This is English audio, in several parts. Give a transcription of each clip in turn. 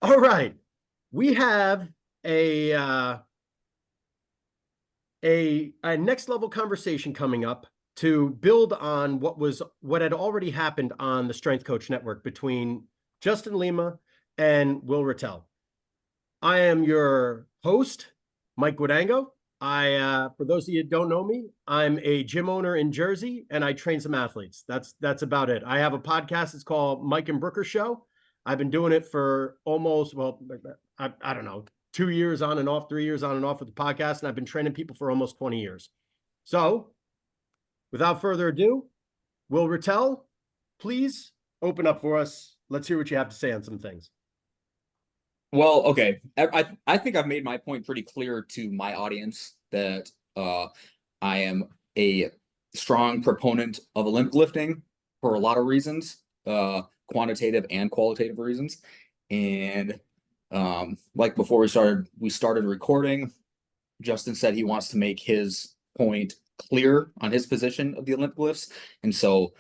All right. We have a uh, a next level conversation coming up to build on what had already happened on the Strength Coach Network between Justin Lima and Will Ratelle. I am your host, Mike Guadango. For those of you who don't know me, I'm a gym owner in Jersey, and I train some athletes. That's about it. I have a podcast. It's called Mike and Brooker Show. I've been doing it for almost, well, I don't know, 2 years on and off, 3 years on and off with the podcast, and I've been training people for almost 20 years. So, without further ado, Will Ratelle, please open up for us. Let's hear what you have to say on some things. Well, okay. I think I've made my point pretty clear to my audience that I am a strong proponent of Olympic lifting for a lot of reasons, quantitative and qualitative reasons. And like before we started recording, Justin said he wants to make his point clear on his position of the Olympic lifts. And so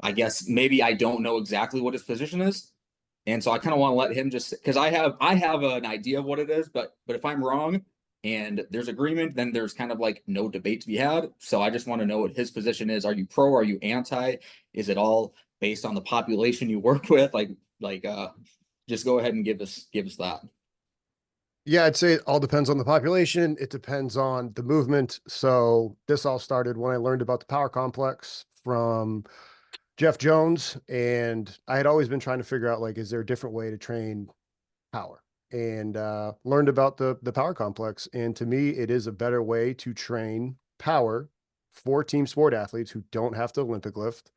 I guess maybe I don't know exactly what his position is. And so I kind of want to let him just, because I have an idea of what it is, but if I'm wrong and there's agreement, then there's kind of like no debate to be had. So I just want to know what his position is. Are you pro? Are you anti? Is it all based on the population you work with? Just go ahead and give us that. Yeah, I'd say it all depends on the population. It depends on the movement. So this all started when I learned about the power complex from Jeff Jones, and I had always been trying to figure out, like, is there a different way to train power? And learned about the power complex. And to me, it is a better way to train power for team sport athletes who don't have to Olympic lift.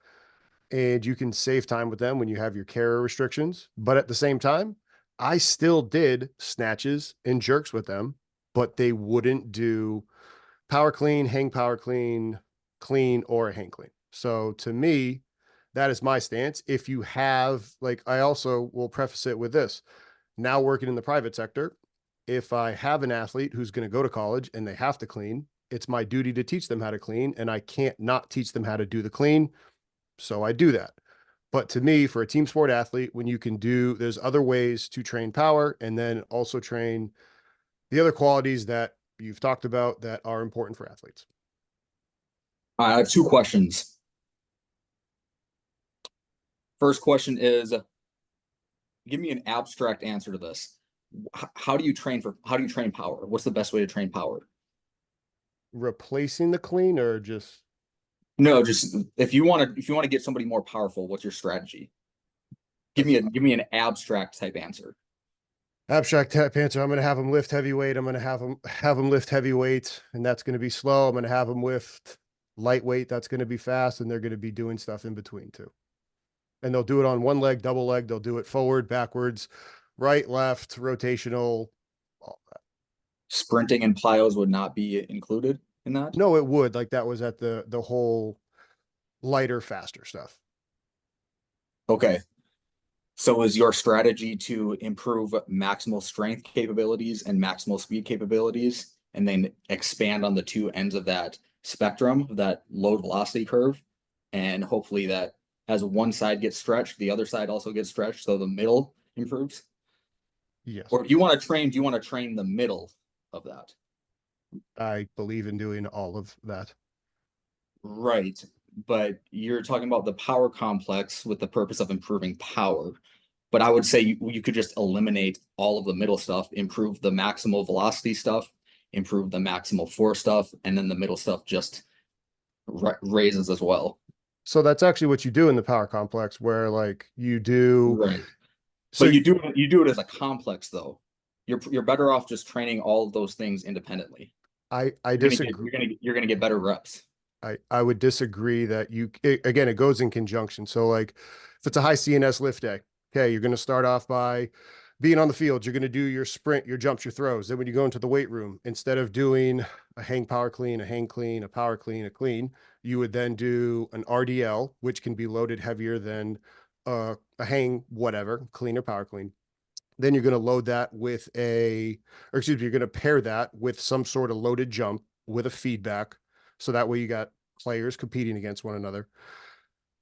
And you can save time with them when you have your carrier restrictions. But at the same time, I still did snatches and jerks with them, but they wouldn't do power clean, hang power clean, clean, or a hang clean. So to me, that is my stance. If you have, like, I also will preface it with this. Now working in the private sector, if I have an athlete who's going to go to college and they have to clean, it's my duty to teach them how to clean, and I can't not teach them how to do the clean. So I do that. But to me, for a team sport athlete, when you can there's other ways to train power and then also train the other qualities that you've talked about that are important for athletes. I have two questions. First question is, give me an abstract answer to this. How do you train power? What's the best way to train power? Replacing the clean, or just No, just if you want to get somebody more powerful, what's your strategy? Give me an abstract type answer. Abstract type answer. I'm going to have them lift heavyweight. I'm going to have them lift heavyweight, and that's going to be slow. I'm going to have them lift lightweight. That's going to be fast, and they're going to be doing stuff in between too. And they'll do it on one leg, double leg. They'll do it forward, backwards, right, left, rotational, all that. Sprinting and plyos would not be included in that? No, it would. Like, that was at the whole lighter, faster stuff. Okay. So is your strategy to improve maximal strength capabilities and maximal speed capabilities, and then expand on the two ends of that spectrum, that load velocity curve, and hopefully that as one side gets stretched, the other side also gets stretched, so the middle improves? Yes. Or do you want to train the middle of that? I believe in doing all of that. Right. But you're talking about the power complex with the purpose of improving power. But I would say you could just eliminate all of the middle stuff, improve the maximal velocity stuff, improve the maximal force stuff, and then the middle stuff just raises as well. So that's actually what you do in the power complex, where, like, you do. Right. So But you do it as a complex though. You're better off just training all of those things independently. I disagree. You're gonna get better reps. I would disagree that again, it goes in conjunction. So, like, if it's a high CNS lift day, okay, you're going to start off by being on the field. You're going to do your sprint, your jumps, your throws. Then when you go into the weight room, instead of doing a hang power clean, a hang clean, a power clean, a clean, you would then do an RDL, which can be loaded heavier than a hang, whatever, clean or power clean. Then you're going to load that with you're going to pair that with some sort of loaded jump with a feedback. So that way you got players competing against one another.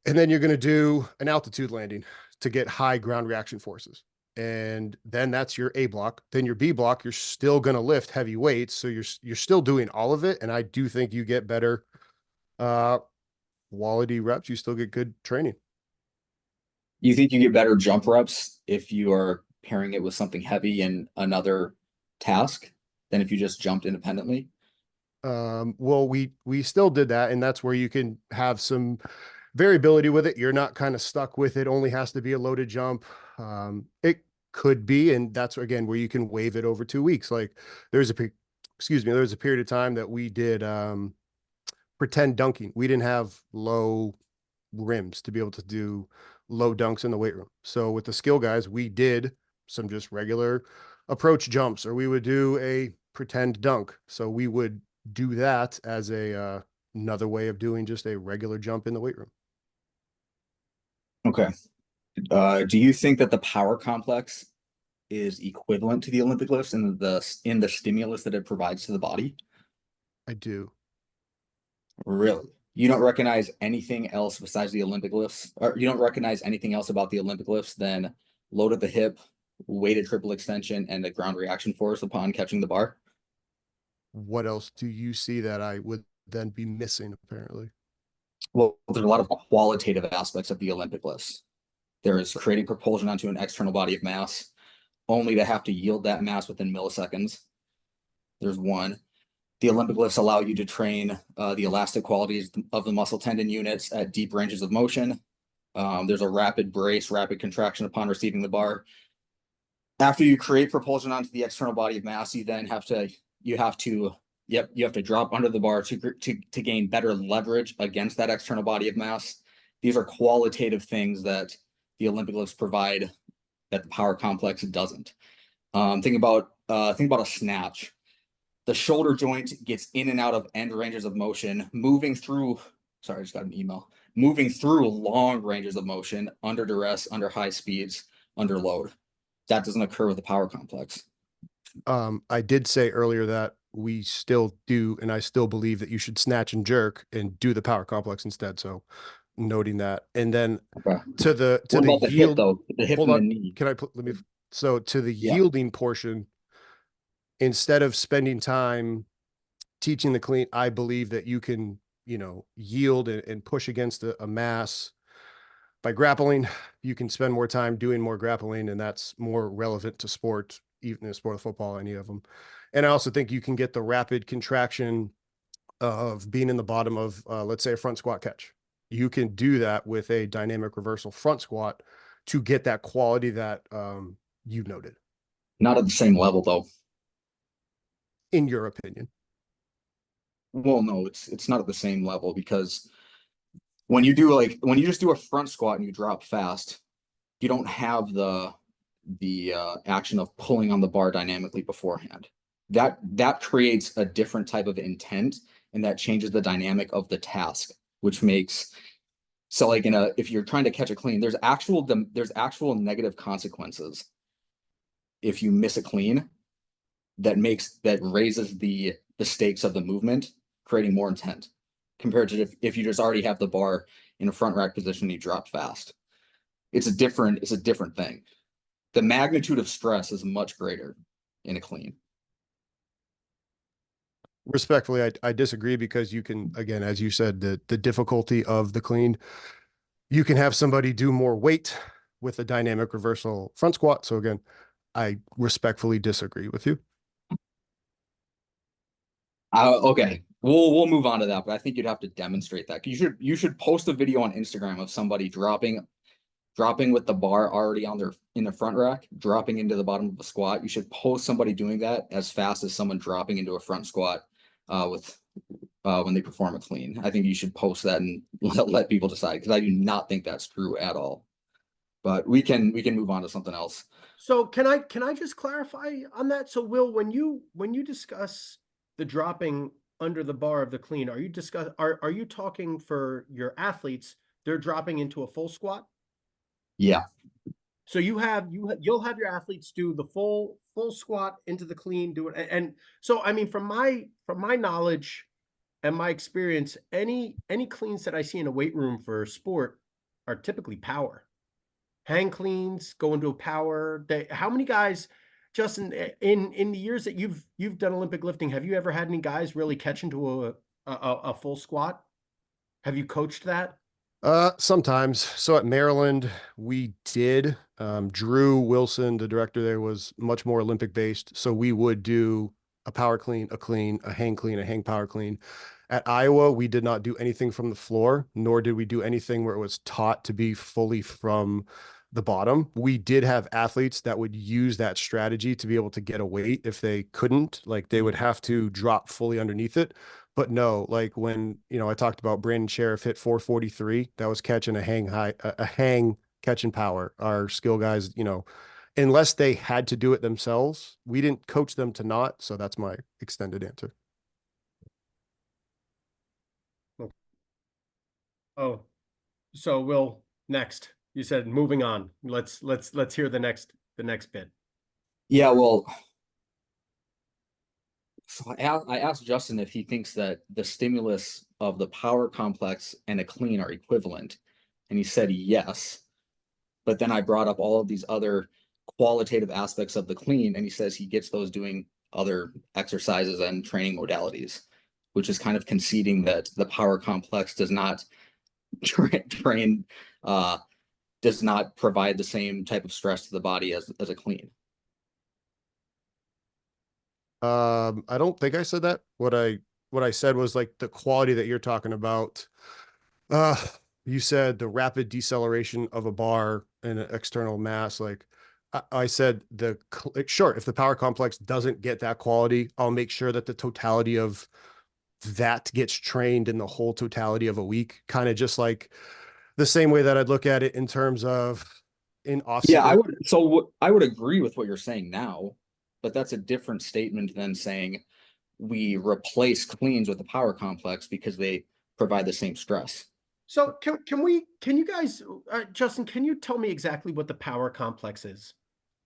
And then you're going to do an altitude landing to get high ground reaction forces. and then that's your A block. Then your B block, you're still going to lift heavy weights. So you're still doing all of it. And I do think you get better quality reps. You still get good training. You think you get better jump reps if you are pairing it with something heavy in another task than if you just jumped independently? Well, we still did that, and that's where you can have some variability with it. You're not kind of stuck with it only has to be a loaded jump. It could be, and that's again where you can wave it over 2 weeks. Like there's there's a period of time that we did pretend dunking. We didn't have low rims to be able to do low dunks in the weight room. So with the skill guys, we did some just regular approach jumps, or we would do a pretend dunk. So we would do that as a another way of doing just a regular jump in the weight room. Okay. Do you think that the power complex is equivalent to the Olympic lifts in the stimulus that it provides to the body? I do. Really? You don't recognize anything else besides the Olympic lifts, or you don't recognize anything else about the Olympic lifts than load at the hip, weighted triple extension, and the ground reaction force upon catching the bar? What else do you see that I would then be missing apparently? Well, there's a lot of qualitative aspects of the Olympic lifts. There is creating propulsion onto an external body of mass, only to have to yield that mass within milliseconds. There's one. The Olympic lifts allow you to train the elastic qualities of the muscle tendon units at deep ranges of motion. There's a rapid brace, rapid contraction upon receiving the bar. After you create propulsion onto the external body of mass, you then have to drop under the bar to gain better leverage against that external body of mass. These are qualitative things that the Olympic lifts provide that the power complex doesn't. Think about a snatch. The shoulder joint gets in and out of end ranges of motion, moving through. Sorry, I just got an email. Moving through long ranges of motion under duress, under high speeds, under load. That doesn't occur with the power complex. I did say earlier that we still do, and I still believe that you should snatch and jerk and do the power complex instead. So noting that. And then Okay. to the What about the hip yield, though? The hip hold and the on. knee. Can I put let me so to the Yeah. yielding portion, instead of spending time teaching the clean, I believe that you can, yield and push against a mass by grappling. You can spend more time doing more grappling, and that's more relevant to sport, even in the sport of football, any of them. And I also think you can get the rapid contraction of being in the bottom of, let's say, a front squat catch. You can do that with a dynamic reversal front squat to get that quality that you noted, Not at the same level though. in your opinion. Well, no, it's not at the same level because when you just do a front squat and you drop fast, you don't have the action of pulling on the bar dynamically beforehand. That creates a different type of intent, and that changes the dynamic of the task, which makes so like if you're trying to catch a clean, there's actual negative consequences if you miss a clean that raises the stakes of the movement, creating more intent compared to if you just already have the bar in a front rack position and you drop fast. It's a different thing. The magnitude of stress is much greater in a clean. Respectfully, I disagree, because you can, again, as you said, the difficulty of the clean, you can have somebody do more weight with a dynamic reversal front squat. So again, I respectfully disagree with you. Okay, we'll move on to that, but I think you'd have to demonstrate that. You should post a video on Instagram of somebody dropping with the bar already in the front rack, dropping into the bottom of a squat. You should post somebody doing that as fast as someone dropping into a front squat when they perform a clean. I think you should post that and let people decide, because I do not think that's true at all. But we can move on to something else. So can I just clarify on that? So Will, when you discuss the dropping under the bar of the clean, are you talking for your athletes, they're dropping into a full squat? Yeah. So you'll have your athletes do the full squat into the clean, do it. And so, I mean, from my knowledge and my experience, any cleans that I see in a weight room for sport are typically power. hang cleans, go into a power. How many guys, Justin, in the years that you've done Olympic lifting, have you ever had any guys really catch into a full squat? Have you coached that? Sometimes. So at Maryland, we did. Drew Wilson, the director there, was much more Olympic based. So we would do a power clean, a hang power clean. At Iowa, we did not do anything from the floor, nor did we do anything where it was taught to be fully from the bottom. We did have athletes that would use that strategy to be able to get a weight if they couldn't, like they would have to drop fully underneath it. But no, like when, I talked about Brandon Sheriff hit 443, that was catching a hang catching power. Our skill guys, unless they had to do it themselves, we didn't coach them to not. So that's my extended answer. Oh, so Will, next. You said moving on. Let's hear the next bit. Yeah, well, so I asked Justin if he thinks that the stimulus of the power complex and a clean are equivalent, and he said yes. But then I brought up all of these other qualitative aspects of the clean, and he says he gets those doing other exercises and training modalities, which is kind of conceding that the power complex does not train, does not provide the same type of stress to the body as a clean. I don't think I said that. What I said was like the quality that you're talking about. Uh, you said the rapid deceleration of a bar and an external mass. Like I said, sure, if the power complex doesn't get that quality, I'll make sure that the totality of that gets trained in the whole totality of a week. Kind of just like the same way that I'd look at it in terms of in off Yeah, I season. would. So I would agree with what you're saying now, but that's a different statement than saying we replace cleans with the power complex because they provide the same stress. So can you guys, Justin, can you tell me exactly what the power complex is?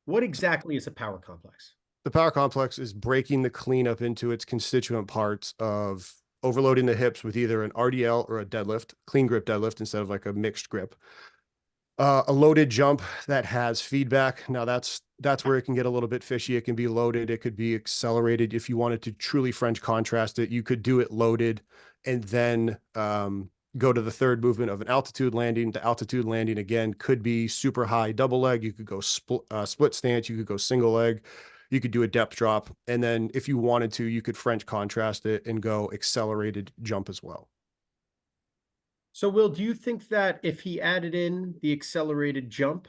What exactly is a power complex? The power complex is breaking the clean up into its constituent parts of overloading the hips with either an RDL or a deadlift, clean grip deadlift instead of like a mixed grip. A loaded jump that has feedback. Now that's where it can get a little bit fishy. It can be loaded. It could be accelerated. If you wanted to truly French contrast it, you could do it loaded and then go to the third movement of an altitude landing. The altitude landing again could be super high double leg. You could go split stance. You could go single leg. You could do a depth drop. And then if you wanted to, you could French contrast it and go accelerated jump as well. So Will, do you think that if he added in the accelerated jump,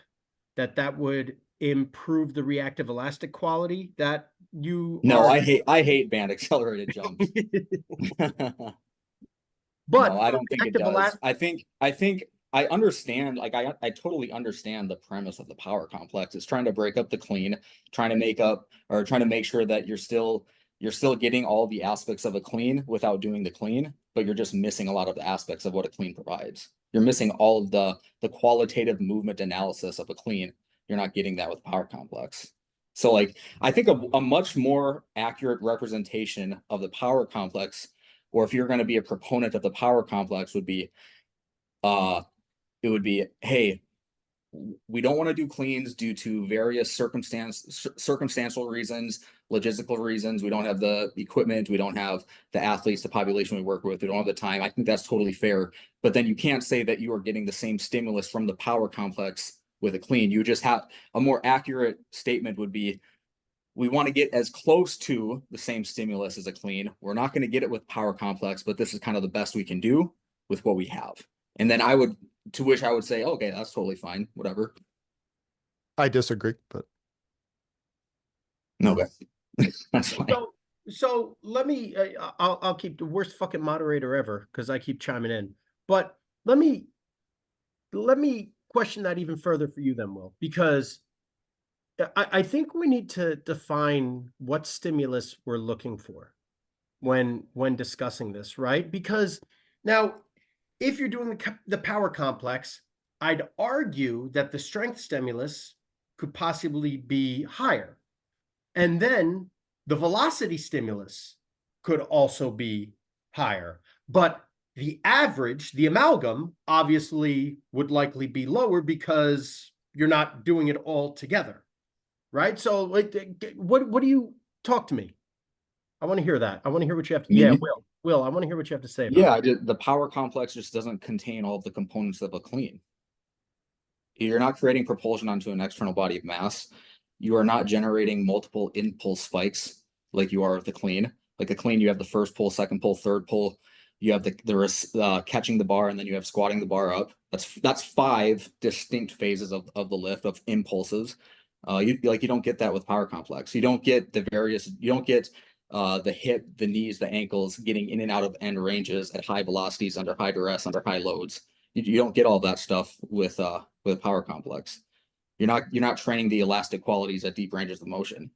that would improve the reactive elastic quality that you No, are? I hate band accelerated jumps. But No, I for don't think it reactive does. elastic, I think I understand, like I totally understand the premise of the power complex. It's trying to break up the clean, trying to make up or trying to make sure that you're still getting all the aspects of a clean without doing the clean, but you're just missing a lot of the aspects of what a clean provides. You're missing all of the qualitative movement analysis of a clean. You're not getting that with power complex. So like I think a much more accurate representation of the power complex, or if you're going to be a proponent of the power complex, would be uh it would be, hey, we don't want to do cleans due to various circumstantial reasons, logistical reasons. We don't have the equipment, we don't have the athletes, the population we work with, we don't have the time. I think that's totally fair. But then you can't say that you are getting the same stimulus from the power complex with a clean. You just have a more accurate statement would be, we want to get as close to the same stimulus as a clean. We're not going to get it with power complex, but this is kind of the best we can do with what we have. And then to which I would say, okay, that's totally fine, whatever. I disagree, but No, that's fine. so let me. I'll keep the worst fucking moderator ever because I keep chiming in. But let me question that even further for you, then, Will, because I think we need to define what stimulus we're looking for when discussing this, right? Because now, if you're doing the power complex, I'd argue that the strength stimulus could possibly be higher. And then the velocity stimulus could also be higher. But the average, the amalgam, obviously would likely be lower because you're not doing it all together, right? So like, what do you talk to me? I want to hear that. I want to hear what you have to, yeah, Me? Will, I want to hear what you have to say about Yeah, it. the power complex just doesn't contain all of the components of a clean. You're not creating propulsion onto an external body of mass. You are not generating multiple impulse spikes like you are with the clean. Like a clean, you have the first pull, second pull, third pull. You have the catching the bar, and then you have squatting the bar up. That's 5 distinct phases of the lift of impulses. You don't get that with power complex. You don't get the hip, the knees, the ankles getting in and out of end ranges at high velocities under high duress, under high loads. You don't get all that stuff with a power complex. You're not training the elastic qualities at deep ranges of motion.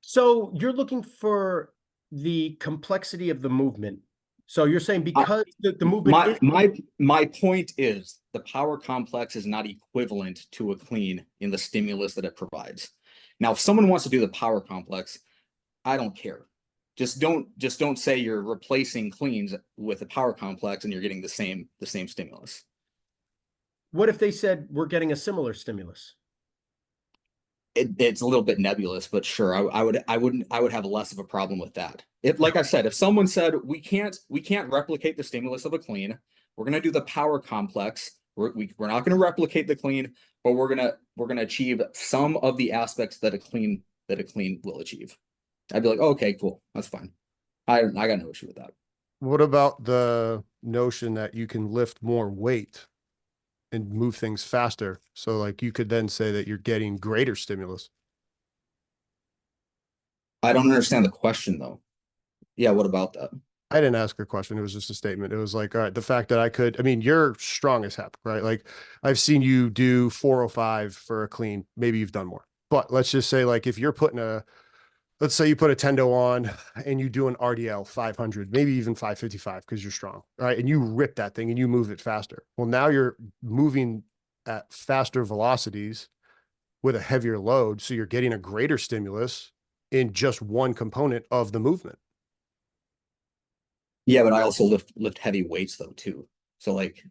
So you're looking for the complexity of the movement. So you're saying because the movement is My point is the power complex is not equivalent to a clean in the stimulus that it provides. Now, if someone wants to do the power complex, I don't care. Just don't say you're replacing cleans with a power complex and you're getting the same stimulus. what if they said we're getting a similar stimulus? It's a little bit nebulous, but sure, I would have less of a problem with that. If, like I said, if someone said we can't replicate the stimulus of a clean, we're gonna do the power complex. We're not gonna replicate the clean, but we're gonna achieve some of the aspects that a clean will achieve. I'd be like, oh, okay, cool, that's fine. I got no issue with that. What about the notion that you can lift more weight and move things faster? So like you could then say that you're getting greater stimulus. I don't understand the question though. Yeah, what about that? I didn't ask a question. It was just a statement. It was like, all right, the fact that I mean, you're strong as heck, right? Like I've seen you do 405 for a clean. Maybe you've done more, but let's just say like if you're let's say you put a tendo on and you do an RDL 500, maybe even 555 because you're strong, right? And you rip that thing and you move it faster. Well, now you're moving at faster velocities with a heavier load. So you're getting a greater stimulus in just one component of the movement. Yeah, but I also lift heavy weights though too. So like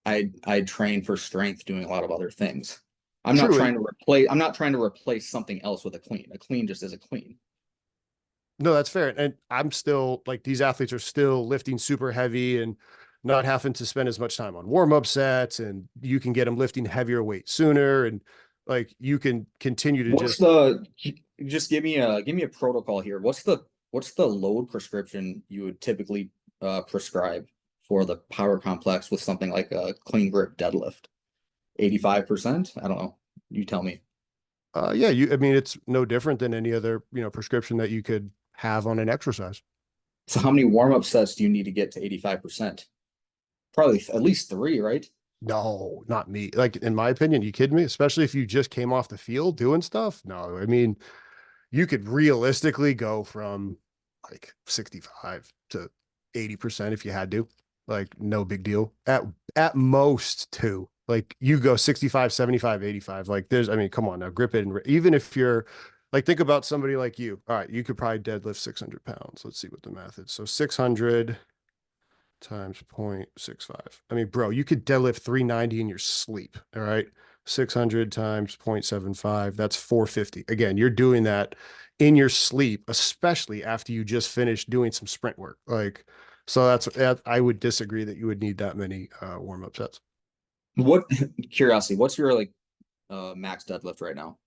I train for strength doing a lot of other things. True. And I'm not trying to replace something else with a clean. A clean just is a clean. no, that's fair. And I'm still like these athletes are still lifting super heavy and not having to spend as much time on warm-up sets, and you can get them lifting heavier weight sooner, and like you can continue to What's just the just give me a protocol here. What's the load prescription you would typically prescribe for the power complex with something like a clean grip deadlift? 85%? I don't know. You tell me. yeah, I mean it's no different than any other, prescription that you could have on an exercise. So how many warm-up sets do you need to get to 85%? Probably at least 3, right? No, not me. Like in my opinion, you kidding me? Especially if you just came off the field doing stuff. No, I mean, you could realistically go from like 65 to 80% if you had to. Like no big deal. At most two. Like you go 65, 75, 85. Like I mean, come on now, grip it. And even if you're like, think about somebody like you. All right, you could probably deadlift 600 pounds. Let's see what the math is. So 600 times 0.65. I mean, bro, you could deadlift 390 in your sleep. All right. 600 times 0.75. That's 450. Again, you're doing that in your sleep, especially after you just finished doing some sprint work. Like, so I would disagree that you would need that many warm-up sets. What curiosity, what's your like max deadlift right now?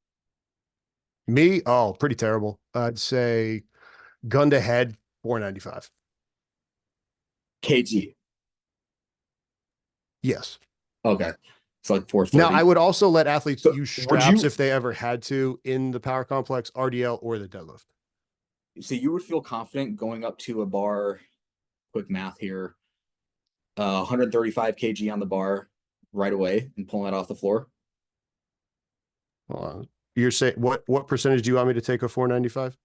Me, oh, pretty terrible. I'd say gun to head 495. kg. Yes. Okay. It's like Now, I 430. would also let athletes So use would straps you if they ever had to in the power complex, RDL, or the deadlift. you would feel confident going up to a bar, quick math here, 135 kg on the bar right away and pulling it off the floor? Hold on. You're saying what percentage do you want me to take of 495?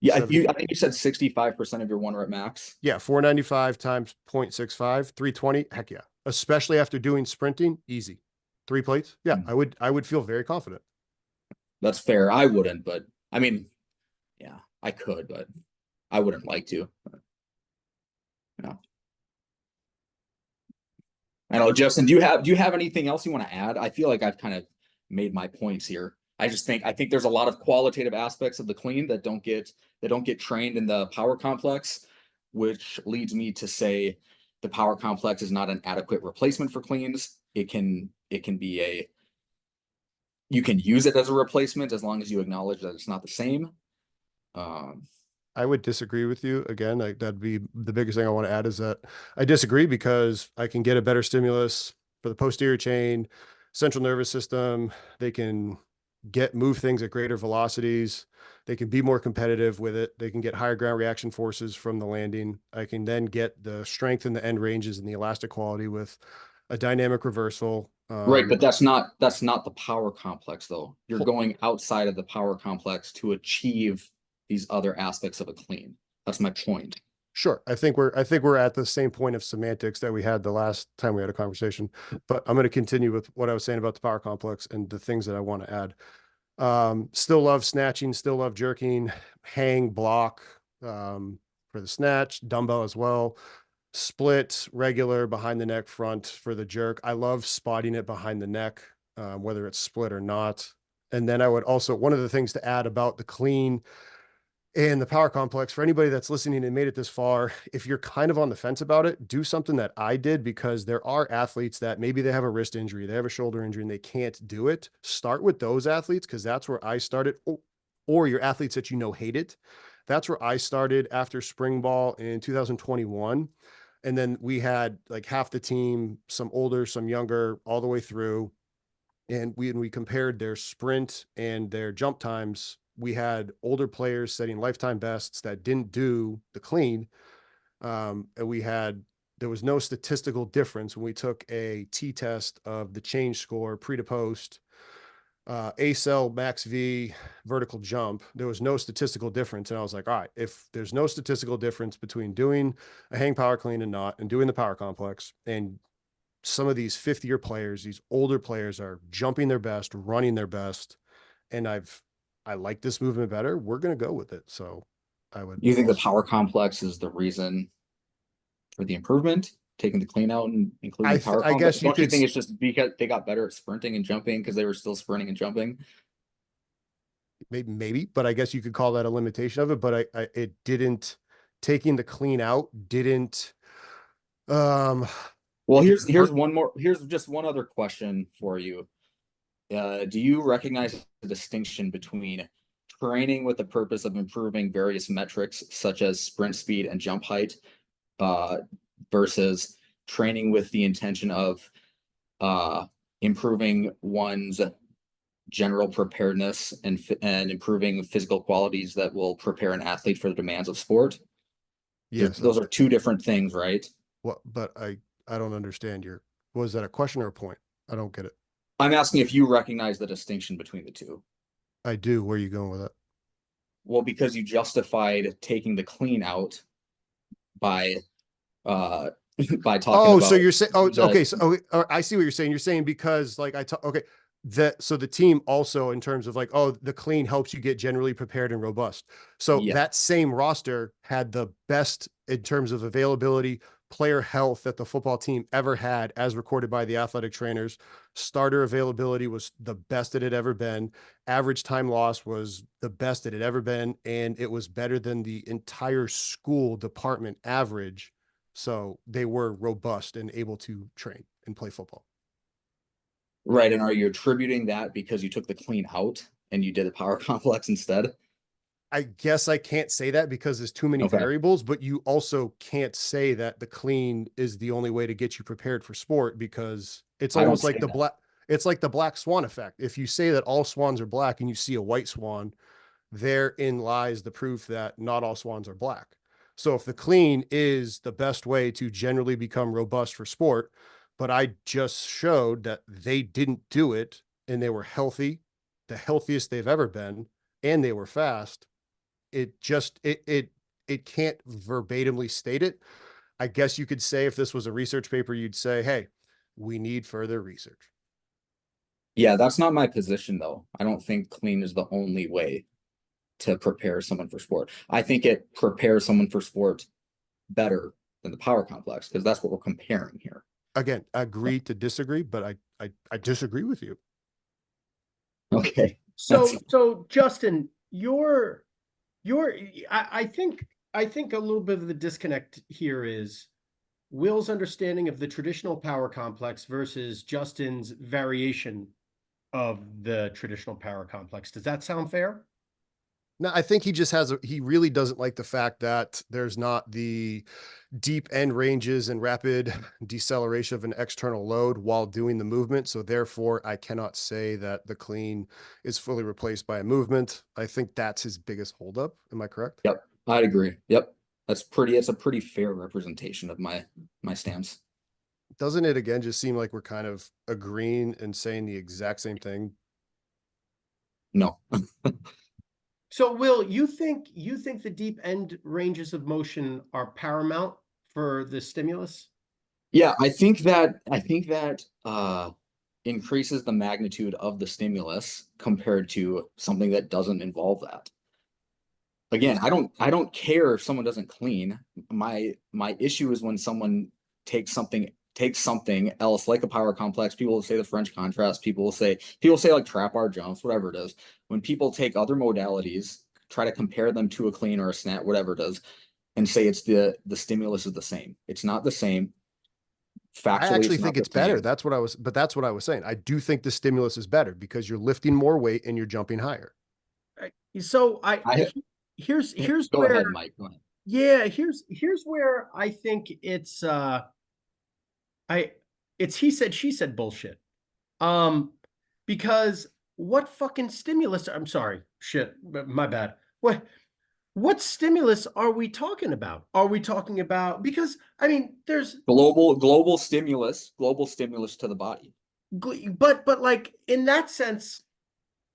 Yeah, I 70. think you said 65% of your 1 rep max. Yeah, 495 times 0.65, 320. Heck yeah. Especially after doing sprinting, easy. 3 plates. Yeah, Hmm. I would feel very confident. That's fair. I wouldn't, but I mean, yeah, I could, but I wouldn't like to. Yeah. I know, Justin, do you have anything else you want to add? I feel like I've kind of made my points here. I think there's a lot of qualitative aspects of the clean that don't get trained in the power complex, which leads me to say the power complex is not an adequate replacement for cleans. You can use it as a replacement as long as you acknowledge that it's not the same. Um, I would disagree with you again. Like that'd be the biggest thing I want to add is that I disagree because I can get a better stimulus for the posterior chain, central nervous system. They can move things at greater velocities. They can be more competitive with it. They can get higher ground reaction forces from the landing. I can then get the strength in the end ranges and the elastic quality with a dynamic reversal. right, but that's not the power complex though. You're Ho- going outside of the power complex to achieve these other aspects of a clean. That's my point. Sure. I think we're at the same point of semantics that we had the last time we had a conversation, but I'm going to continue with what I was saying about the power complex and the things that I want to add. Still love snatching, still love jerking, hang, block, for the snatch, dumbbell as well, split, regular, behind the neck, front for the jerk. I love spotting it behind the neck, whether it's split or not. And then I would also, one of the things to add about the clean and the power complex for anybody that's listening and made it this far, if you're kind of on the fence about it, do something that I did because there are athletes that maybe they have a wrist injury, they have a shoulder injury, and they can't do it. Start with those athletes because that's where I started, or your athletes that you know hate it. That's where I started after spring ball in 2021. And then we had like half the team, some older, some younger, all the way through. And we compared their sprint and their jump times. We had older players setting lifetime bests that didn't do the clean. And there was no statistical difference when we took a T test of the change score pre to post, ACell, max V, vertical jump. There was no statistical difference. And I was like, all right, if there's no statistical difference between doing a hang power clean and not, and doing the power complex, and some of these 50-year players, these older players are jumping their best, running their best, and I like this movement better. We're going to go with it. So I would You think the also, power complex is the reason for the improvement, taking the clean out and including the power I complex? guess you Don't you could think it's just because they got better at sprinting and jumping because they were still sprinting and jumping? maybe, but I guess you could call that a limitation of it. But it didn't, taking the clean out didn't, um, Well, it here's hurt. one more. Here's just one other question for you. Do you recognize the distinction between training with the purpose of improving various metrics such as sprint speed and jump height, uh, versus training with the intention of uh, improving one's general preparedness and improving physical qualities that will prepare an athlete for the demands of sport? Yes. Those are two different things, right? What, but I don't understand was that a question or a point? I don't get it. I'm asking if you recognize the distinction between the two. I do. Where are you going with it? Well, because you justified taking the clean out by uh by talking Oh, so about you're saying, oh, the okay. So I see what you're saying. You're saying because like okay, so the team also in terms of like, oh, the clean helps you get generally prepared and robust. So yeah. that same roster had the best in terms of availability, player health that the football team ever had, as recorded by the athletic trainers. Starter availability was the best it had ever been. Average time loss was the best it had ever been, and it was better than the entire school department average. So they were robust and able to train and play football. Right. And are you attributing that because you took the clean out and you did the power complex instead? I guess I can't say that because there's too many Okay. variables, but you also can't say that the clean is the only way to get you prepared for sport because it's I don't almost like say that. it's like the black swan effect. If you say that all swans are black and you see a white swan, therein lies the proof that not all swans are black. So if the clean is the best way to generally become robust for sport, but I just showed that they didn't do it and they were healthy, the healthiest they've ever been, and they were fast, it can't verbatimly state it. I guess you could say if this was a research paper, you'd say, hey, we need further research. Yeah, that's not my position though. I don't think clean is the only way to prepare someone for sport. I think it prepares someone for sport better than the power complex because that's what we're comparing here. again, agree to disagree, but I disagree with you. Okay. So Justin, your I think a little bit of the disconnect here is Will's understanding of the traditional power complex versus Justin's variation of the traditional power complex. Does that sound fair? No, I think he just he really doesn't like the fact that there's not the deep end ranges and rapid deceleration of an external load while doing the movement. So therefore, I cannot say that the clean is fully replaced by a movement. I think that's his biggest holdup. Am I correct? Yep, I'd agree. Yep. It's a pretty fair representation of my stance. Doesn't it again just seem like we're kind of agreeing and saying the exact same thing? No. So Will, you think the deep end ranges of motion are paramount for the stimulus? Yeah, I think that increases the magnitude of the stimulus compared to something that doesn't involve that. Again, I don't care if someone doesn't clean. My issue is when someone takes something else like a power complex. People will say the French contrast, people say like trap bar jumps, whatever it is. When people take other modalities, try to compare them to a clean or a snap, whatever it is, and say it's the stimulus is the same. It's not the same. I Factually, actually it's not think the it's better. same. That's what I was saying. I do think the stimulus is better because you're lifting more weight and you're jumping higher. So I here's Go where ahead, Mike. Go ahead. yeah, here's where I think I it's he said she said bullshit. Um because what fucking stimulus, I'm sorry, shit, my bad. What stimulus are we talking about? Are we talking about, because I mean there's Global stimulus to the body. but like in that sense,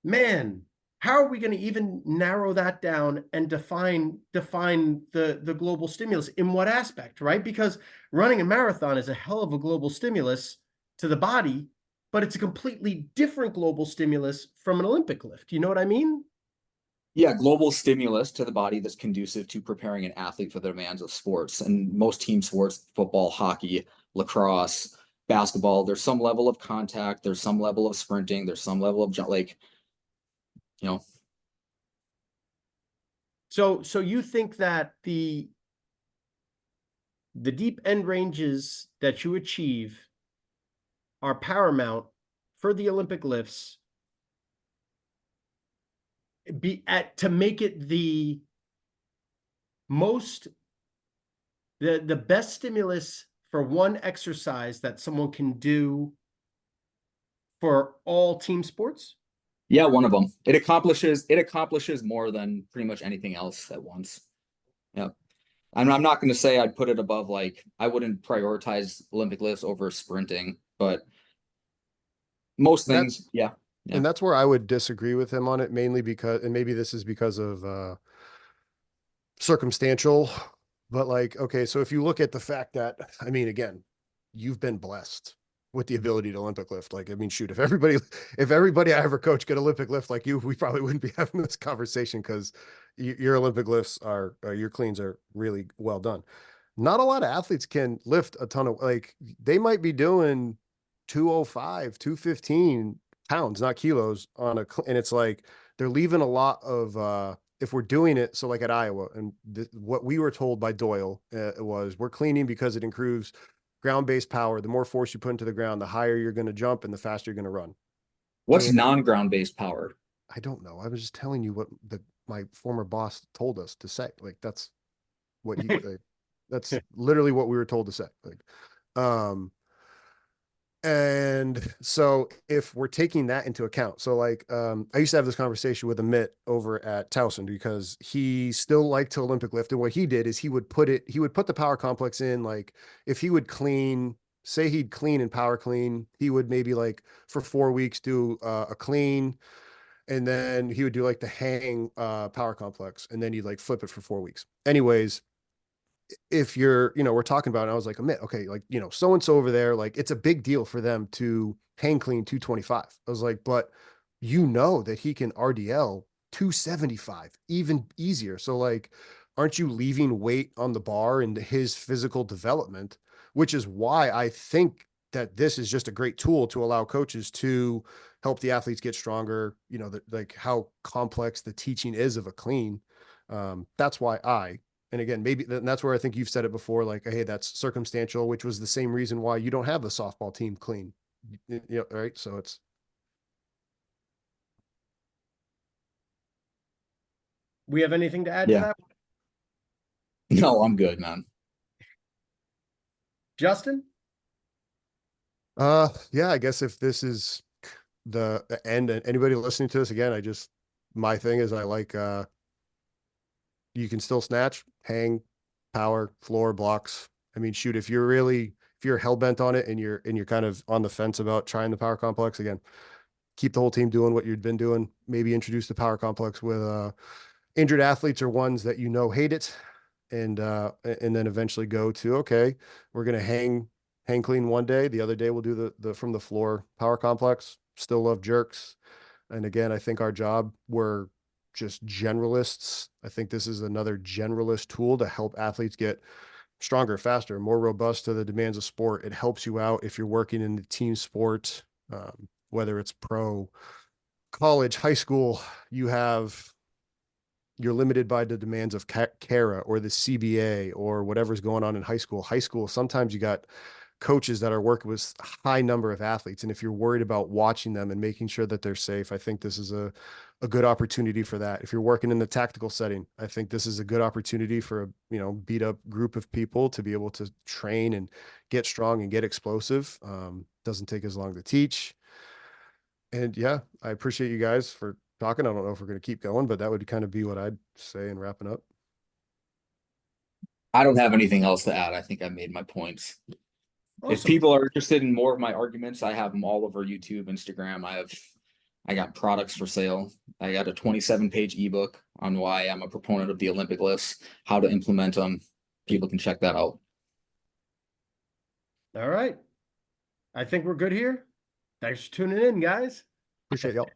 man, how are we going to even narrow that down and define the global stimulus in what aspect, right? Because running a marathon is a hell of a global stimulus to the body, but it's a completely different global stimulus from an Olympic lift. You know what I mean? Yeah, global stimulus to the body that's conducive to preparing an athlete for the demands of sports. And most team sports, football, hockey, lacrosse, basketball, there's some level of contact, there's some level of sprinting, there's some level of like, you know, So you think that the deep end ranges that you achieve are paramount for the Olympic lifts, be at to make it most the best stimulus for one exercise that someone can do for all team sports? yeah, one of them. It accomplishes more than pretty much anything else at once. Yeah. I'm not going to say I'd put it above, like I wouldn't prioritize Olympic lifts over sprinting, but most And that things, yeah. Yeah. and that's where I would disagree with him on it, mainly because, and maybe this is because of circumstantial, but like, okay, so if you look at the fact that, I mean, again, you've been blessed with the ability to Olympic lift. Like, I mean, shoot, if everybody I ever coach could Olympic lift like you, we probably wouldn't be having this conversation because your Olympic lifts your cleans are really well done. Not a lot of athletes can lift a ton of, like, they might be doing 205, 215 pounds, not kilos and it's like, they're leaving a lot of, if we're doing it, so like at Iowa, and what we were told by Doyle was we're cleaning because it improves ground-based power. The more force you put into the ground, the higher you're going to jump and the faster you're going to run. What's And non-ground based power? I don't know. I was just telling you what my former boss told us to say. Like what he, that's literally what we were told to say. Like, um, and so if we're taking that into account, so like I used to have this conversation with Amit over at Towson because he still liked to Olympic lift. And what he did is he would put the power complex in, like if he would clean, say he'd clean and power clean, he would maybe like for 4 weeks do a clean, and then he would do like the hang power complex, and then he'd like flip it for 4 weeks. Anyways, if you're, we're talking about it, I was like, okay, like, so and so over there, like it's a big deal for them to hang clean 225. I was like, but that he can RDL 275 even easier. So like, aren't you leaving weight on the bar in his physical development? Which is why I think that this is just a great tool to allow coaches to help the athletes get stronger, you know, like how complex the teaching is of a clean. That's why and again, maybe that's where I think you've said it before, like, hey, that's circumstantial, which was the same reason why you don't have a softball team clean. You know, right? So it's, We have anything to add to Yeah. that? No, I'm good, man. Justin? yeah, I guess if this is the end, and anybody listening to this again, my thing is I like, you can still snatch, hang, power, floor, blocks. I mean, shoot, if you're hell bent on it and you're kind of on the fence about trying the power complex again, keep the whole team doing what you've been doing. Maybe introduce the power complex with injured athletes or ones that you know hate it, and then eventually go to, okay, we're gonna hang clean one day, the other day we'll do the from the floor power complex. Still love jerks. And again, I think our job, we're just generalists. I think this is another generalist tool to help athletes get stronger, faster, more robust to the demands of sport. It helps you out if you're working in the team sport, whether it's pro, college, high school. You're limited by the demands of CARA or the CBA or whatever's going on in high school. High school, sometimes you got coaches that are working with a high number of athletes. And if you're worried about watching them and making sure that they're safe, I think this is a good opportunity for that. If you're working in the tactical setting, I think this is a good opportunity for a, you know, beat up group of people to be able to train and get strong and get explosive. Doesn't take as long to teach. And yeah, I appreciate you guys for talking. I don't know if we're going to keep going, but that would kind of be what I'd say in wrapping up. I don't have anything else to add. I think I made my points. If Awesome. people are interested in more of my arguments, I have them all over YouTube, Instagram. I got products for sale. I got a 27-page ebook on why I'm a proponent of the Olympic lifts, how to implement them. People can check that out. All right. I think we're good here. Thanks for tuning in, guys. Appreciate y'all.